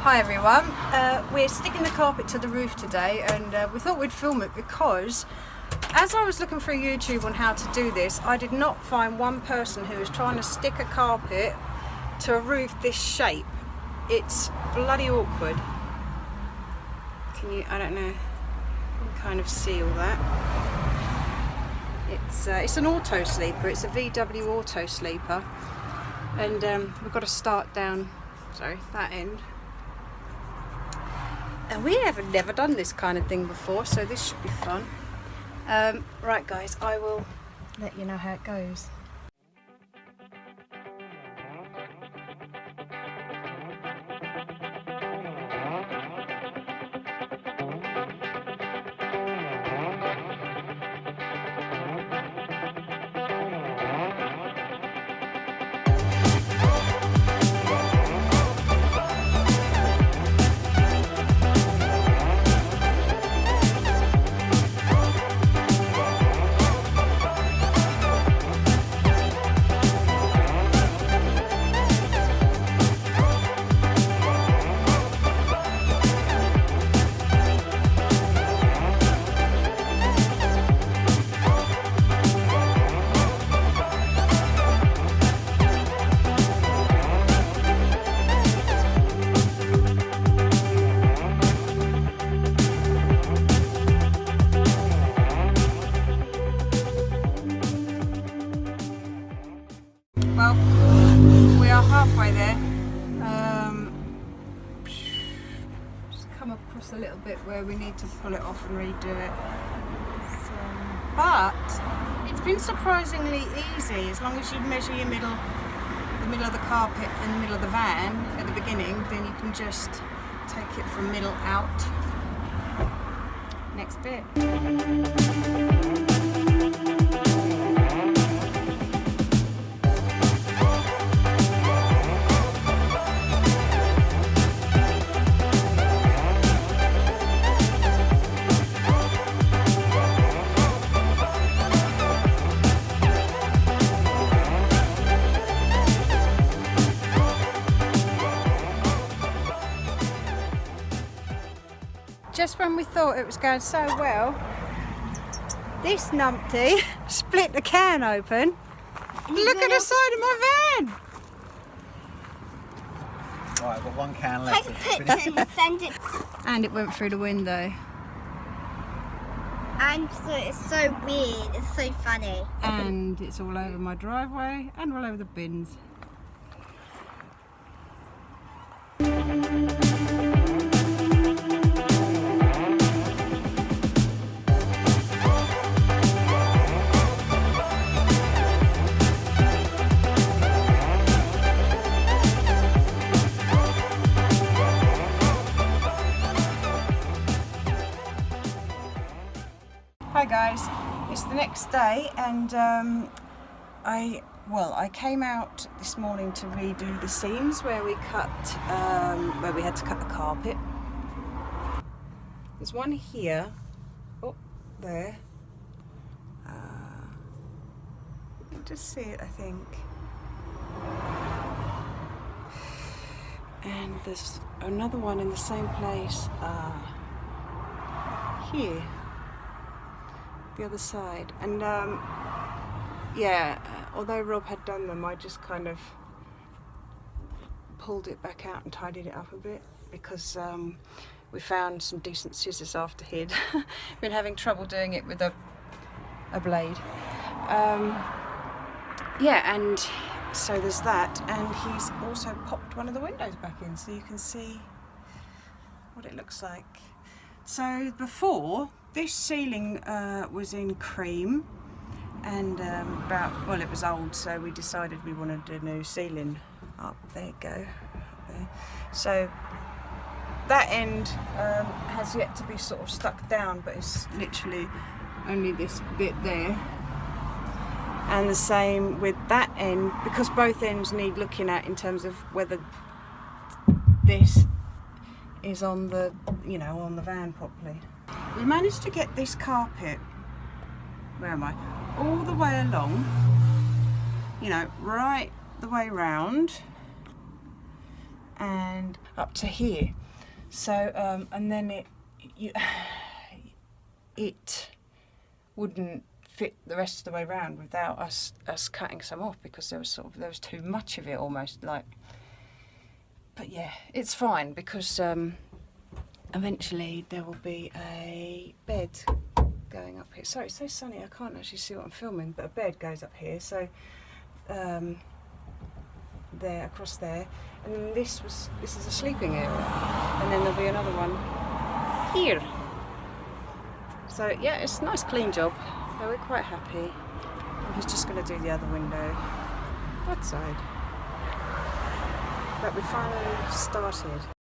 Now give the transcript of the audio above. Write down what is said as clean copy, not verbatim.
Hi everyone, we're sticking the carpet to the roof today, and we thought we'd film it because as I was looking through YouTube on how to do this, I did not find one person who was trying to stick a carpet to a roof this shape. It's bloody awkward. Can you, I don't know, you can kind of see all that. It's an Autosleeper, it's a VW Autosleeper, and we've got to start down, sorry, that end. And we have never done this kind of thing before, so this should be fun. Right guys, I will let you know how it goes. Well, we are halfway there. Just come across a little bit where we need to pull it off and redo it. So, but it's been surprisingly easy as long as you measure your the middle of the carpet and the middle of the van at the beginning, then you can just take it from middle out. Next bit. Just when we thought it was going so well, this numpty split the can open. Look at the side of my van! Right, I've got one can left. Take pictures and send it. And it went through the window. And so it's so weird, it's so funny. And it's all over my driveway and all over the bins. Hi guys, it's the next day, and I came out this morning to redo the seams where we had to cut the carpet. There's one here, oh there, you can just see it I think, and there's another one in the same place here. The other side, and yeah, although Rob had done them, I just kind of pulled it back out and tidied it up a bit because we found some decent scissors after he'd been having trouble doing it with a blade. Yeah, and so there's that, and he's also popped one of the windows back in so you can see what it looks like. So before, this ceiling was in cream, and well, it was old, so we decided we wanted a new ceiling. Up there you go. Up there. So that end has yet to be sort of stuck down, but it's literally only this bit there. And the same with that end, because both ends need looking at in terms of whether this is on the, you know, on the van properly. We managed to get this carpet, where am I, all the way along, you know, right the way round, and up to here. So and then it wouldn't fit the rest of the way around without us cutting some off, because there was too much of it almost, like. But yeah, it's fine, because eventually there will be a bed going up here. Sorry, it's so sunny I can't actually see what I'm filming, but a bed goes up here, so there, across there, and then this is a sleeping area, and then there'll be another one here. So yeah, it's a nice clean job, so we're quite happy. And he's just going to do the other window outside. But we finally started.